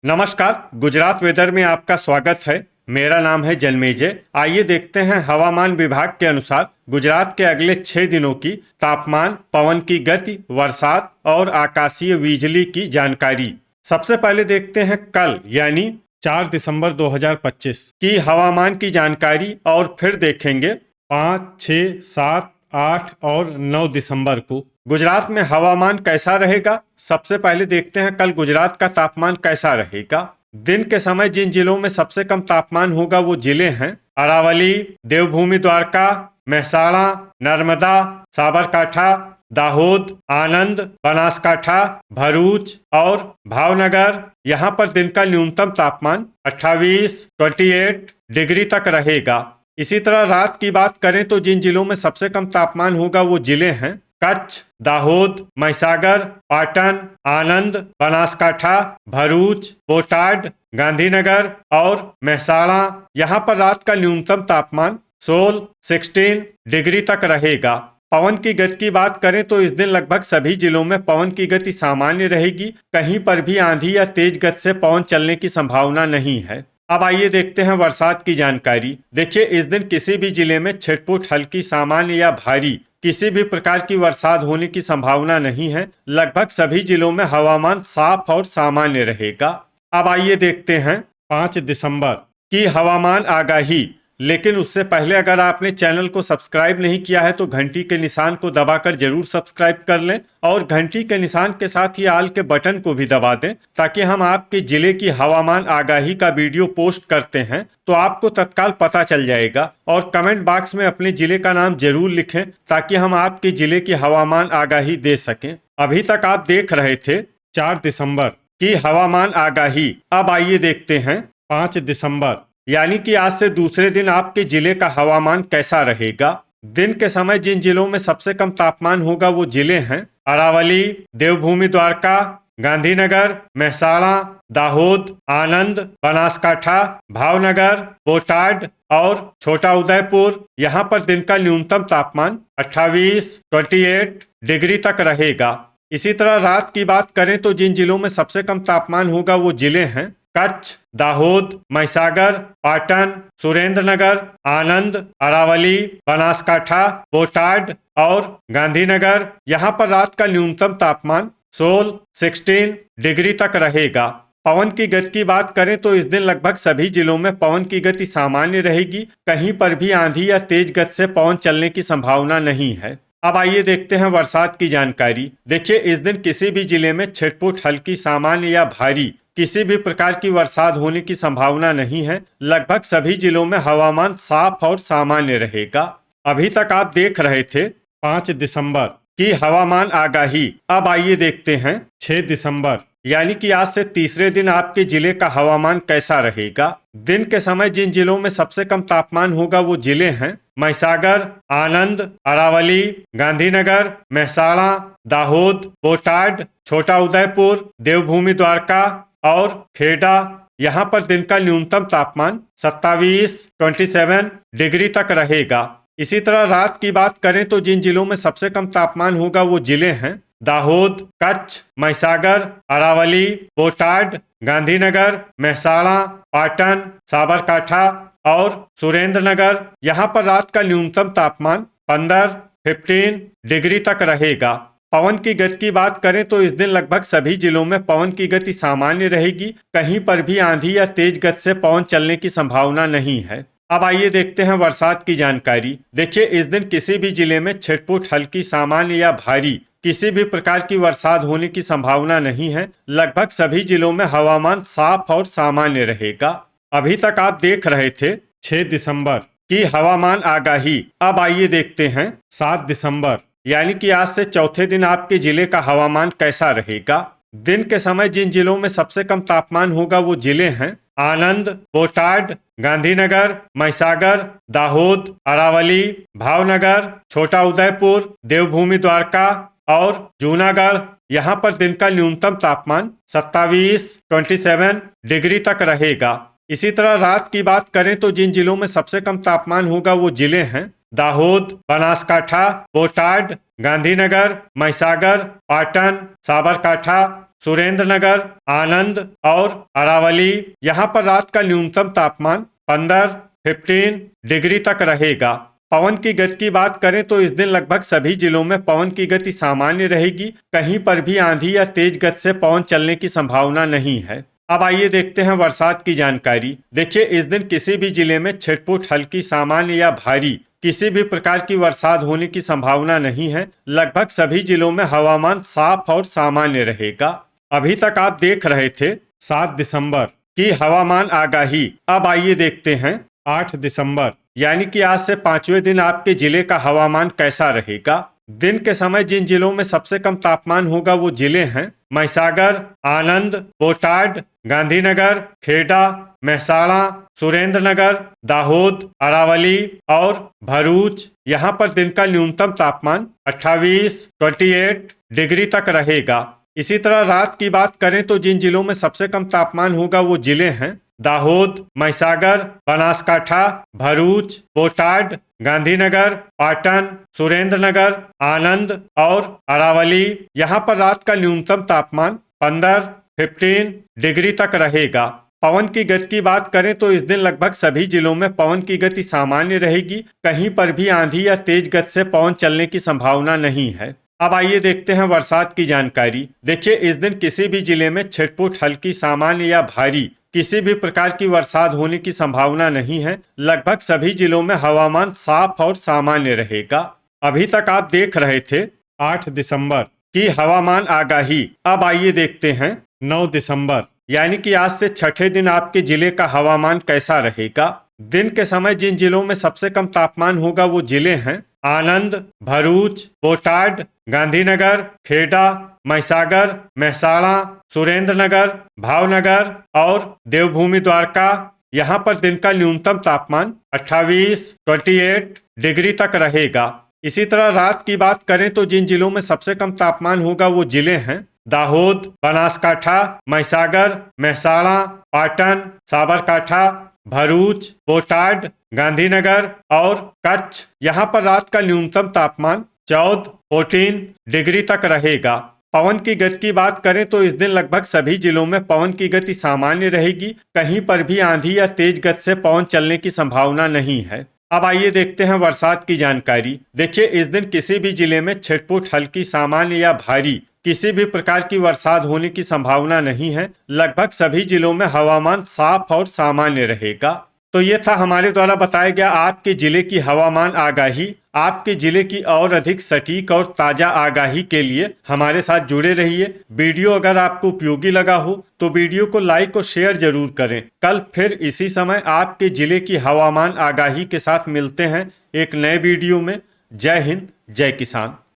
नमस्कार, गुजरात वेदर में आपका स्वागत है। मेरा नाम है जन्मेजय। आइए देखते हैं हवामान विभाग के अनुसार गुजरात के अगले 6 दिनों की तापमान, पवन की गति, बरसात और आकाशीय बिजली की जानकारी। सबसे पहले देखते हैं कल यानी 4 दिसंबर 2025 की हवामान की जानकारी और फिर देखेंगे 5, 6, 7, 8 और 9 दिसंबर को गुजरात में हवामान कैसा रहेगा। सबसे पहले देखते हैं कल गुजरात का तापमान कैसा रहेगा। दिन के समय जिन जिलों में सबसे कम तापमान होगा वो जिले हैं अरावली, देवभूमि द्वारका, मेहसाणा, नर्मदा, साबरकांठा, दाहोद, आनंद, बनासकांठा, भरूच और भावनगर। यहाँ पर दिन का न्यूनतम तापमान 28 डिग्री तक रहेगा। इसी तरह रात की बात करें तो जिन जिलों में सबसे कम तापमान होगा वो जिले हैं कच्छ, दाहोद, महिसागर, पाटन, आनंद, बनासकांठा, भरूच, बोटाड, गांधीनगर और मेहसाणा। यहाँ पर रात का न्यूनतम तापमान 16 डिग्री तक रहेगा। पवन की गति की बात करें तो इस दिन लगभग सभी जिलों में पवन की गति सामान्य रहेगी। कहीं पर भी आंधी या तेज गति से पवन चलने की संभावना नहीं है। अब आइए देखते हैं बरसात की जानकारी। देखिए, इस दिन किसी भी जिले में छिटपुट, हल्की, सामान्य या भारी किसी भी प्रकार की बरसात होने की संभावना नहीं है। लगभग सभी जिलों में हवामान साफ और सामान्य रहेगा। अब आइए देखते हैं 5 दिसंबर की हवामान आगाही। लेकिन उससे पहले अगर आपने चैनल को सब्सक्राइब नहीं किया है तो घंटी के निशान को दबाकर जरूर सब्सक्राइब कर लें और घंटी के निशान के साथ ही आल के बटन को भी दबा दें, ताकि हम आपके जिले की हवामान आगाही का वीडियो पोस्ट करते हैं तो आपको तत्काल पता चल जाएगा। और कमेंट बॉक्स में अपने जिले का नाम जरूर लिखें ताकि हम आपके जिले की हवामान आगाही दे सकें। अभी तक आप देख रहे थे 4 दिसंबर की हवामान आगाही। अब आइए देखते हैं 5 दिसंबर यानी कि आज से दूसरे दिन आपके जिले का हवामान कैसा रहेगा। दिन के समय जिन जिलों में सबसे कम तापमान होगा वो जिले हैं अरावली, देवभूमि द्वारका, गांधीनगर, मेहसाणा, दाहोद, आनंद, बनासकांठा, भावनगर, बोटाड और छोटा उदयपुर। यहाँ पर दिन का न्यूनतम तापमान 28 डिग्री तक रहेगा। इसी तरह रात की बात करें तो जिन जिलों में सबसे कम तापमान होगा वो जिले हैं कच्छ, दाहोद, महिसागर, पाटन, सुरेंद्रनगर, आनंद, अरावली, बनासकांठा, बोटाड और गांधीनगर। यहाँ पर रात का न्यूनतम तापमान 16 डिग्री तक रहेगा। पवन की गति की बात करें तो इस दिन लगभग सभी जिलों में पवन की गति सामान्य रहेगी। कहीं पर भी आंधी या तेज गति से पवन चलने की संभावना नहीं है। अब आइए देखते हैं बरसात की जानकारी। देखिए, इस दिन किसी भी जिले में छिटपुट, हल्की, सामान्य या भारी किसी भी प्रकार की बरसात होने की संभावना नहीं है। लगभग सभी जिलों में हवामान साफ और सामान्य रहेगा। अभी तक आप देख रहे थे 5 दिसंबर की हवामान आगाही। अब आइए देखते हैं 6 दिसंबर यानी कि आज से तीसरे दिन आपके जिले का हवामान कैसा रहेगा। दिन के समय जिन जिलों में सबसे कम तापमान होगा वो जिले हैं महिसागर, आनंद, अरावली, गांधीनगर, मेहसाणा, दाहोद, बोटाड, छोटा उदयपुर, देवभूमि द्वारका और खेड़ा। यहाँ पर दिन का न्यूनतम तापमान 27 डिग्री तक रहेगा। इसी तरह रात की बात करें तो जिन जिलों में सबसे कम तापमान होगा वो जिले हैं दाहोद, कच्छ, महिसागर, अरावली, बोटाड, गांधीनगर, मेहसाणा, पाटन, साबरकांठा और सुरेंद्रनगर। यहाँ पर रात का न्यूनतम तापमान 15 डिग्री तक रहेगा। पवन की गति की बात करें तो इस दिन लगभग सभी जिलों में पवन की गति सामान्य रहेगी। कहीं पर भी आंधी या तेज गति से पवन चलने की संभावना नहीं है। अब आइए देखते हैं बरसात की जानकारी। देखिए, इस दिन किसी भी जिले में छिटपुट, हल्की, सामान्य या भारी किसी भी प्रकार की बरसात होने की संभावना नहीं है। लगभग सभी जिलों में हवामान साफ और सामान्य रहेगा। अभी तक आप देख रहे थे 6 दिसंबर की हवामान आगाही। अब आइए देखते हैं 7 दिसंबर यानी कि आज से चौथे दिन आपके जिले का हवामान कैसा रहेगा। दिन के समय जिन जिलों में सबसे कम तापमान होगा वो जिले हैं आनंद, बोटाड, गांधीनगर, महिसागर, दाहोद, अरावली, भावनगर, छोटा उदयपुर, देवभूमि द्वारका और जूनागढ़। यहाँ पर दिन का न्यूनतम तापमान 27 डिग्री तक रहेगा। इसी तरह रात की बात करें तो जिन जिलों में सबसे कम तापमान होगा वो जिले हैं दाहोद, बनासकांठा, बोटाड, गांधीनगर, महिसागर, पाटन, साबरकांठा सुरेंद्रनगर, आनंद और अरावली। यहाँ पर रात का न्यूनतम तापमान 15 डिग्री तक रहेगा। पवन की गति की बात करें तो इस दिन लगभग सभी जिलों में पवन की गति सामान्य रहेगी। कहीं पर भी आंधी या तेज गति से पवन चलने की संभावना नहीं है। अब आइए देखते हैं बरसात की जानकारी। देखिए, इस दिन किसी भी जिले में छिटपुट, हल्की, सामान्य या भारी किसी भी प्रकार की बरसात होने की संभावना नहीं है। लगभग सभी जिलों में हवामान साफ और सामान्य रहेगा। अभी तक आप देख रहे थे 7 दिसंबर की हवामान आगाही। अब आइए देखते हैं 8 दिसंबर यानी कि आज से 5वें दिन आपके जिले का हवामान कैसा रहेगा। दिन के समय जिन जिलों में सबसे कम तापमान होगा वो जिले हैं महिसागर, आनंद, बोटाड, गांधीनगर, खेड़ा, मेहसाणा, सुरेंद्रनगर, दाहोद, अरावली और भरूच। यहाँ पर दिन का न्यूनतम तापमान 28 डिग्री तक रहेगा। इसी तरह रात की बात करें तो जिन जिलों में सबसे कम तापमान होगा वो जिले हैं दाहोद, महिसागर, बनासकाठा, भरूच, बोटाड, गांधीनगर, पाटन, सुरेंद्रनगर, आनंद और अरावली। यहाँ पर रात का न्यूनतम तापमान 15 डिग्री तक रहेगा। पवन की गति की बात करें तो इस दिन लगभग सभी जिलों में पवन की गति सामान्य रहेगी। कहीं पर भी आंधी या तेज गति से पवन चलने की संभावना नहीं है। अब आइए देखते हैं बरसात की जानकारी। देखिए, इस दिन किसी भी जिले में छिटपुट, हल्की, सामान्य या भारी किसी भी प्रकार की बरसात होने की संभावना नहीं है। लगभग सभी जिलों में हवामान साफ और सामान्य रहेगा। अभी तक आप देख रहे थे 8 दिसंबर की हवामान आगाही। अब आइए देखते हैं 9 दिसंबर यानी कि आज से छठे दिन आपके जिले का हवामान कैसा रहेगा। दिन के समय जिन जिलों में सबसे कम तापमान होगा वो जिले हैं आनंद, भरूच, बोटाड, गांधीनगर, खेड़ा, महिसागर, मेहसाणा, सुरेंद्रनगर, भावनगर और देवभूमि द्वारका। यहाँ पर दिन का न्यूनतम तापमान 28 डिग्री तक रहेगा। इसी तरह रात की बात करें तो जिन जिलों में सबसे कम तापमान होगा वो जिले हैं दाहोद, बनासकाठा, महिसागर, मेहसाणा, पाटन, साबरकाठा, भरूच, बोटाड, गांधीनगर और कच्छ। यहाँ पर रात का न्यूनतम तापमान 14 डिग्री तक रहेगा। पवन की गति की बात करें तो इस दिन लगभग सभी जिलों में पवन की गति सामान्य रहेगी। कहीं पर भी आंधी या तेज गति से पवन चलने की संभावना नहीं है। अब आइए देखते हैं बरसात की जानकारी। देखिए, इस दिन किसी भी जिले में छिटपुट, हल्की, सामान्य या भारी किसी भी प्रकार की बरसात होने की संभावना नहीं है। लगभग सभी जिलों में हवामान साफ और सामान्य रहेगा। तो ये था हमारे द्वारा बताया गया आपके जिले की हवामान आगाही। आपके जिले की और अधिक सटीक और ताजा आगाही के लिए हमारे साथ जुड़े रहिए। वीडियो अगर आपको उपयोगी लगा हो तो वीडियो को लाइक और शेयर जरूर करें। कल फिर इसी समय आपके जिले की हवामान आगाही के साथ मिलते हैं एक नए वीडियो में। जय हिंद, जय किसान।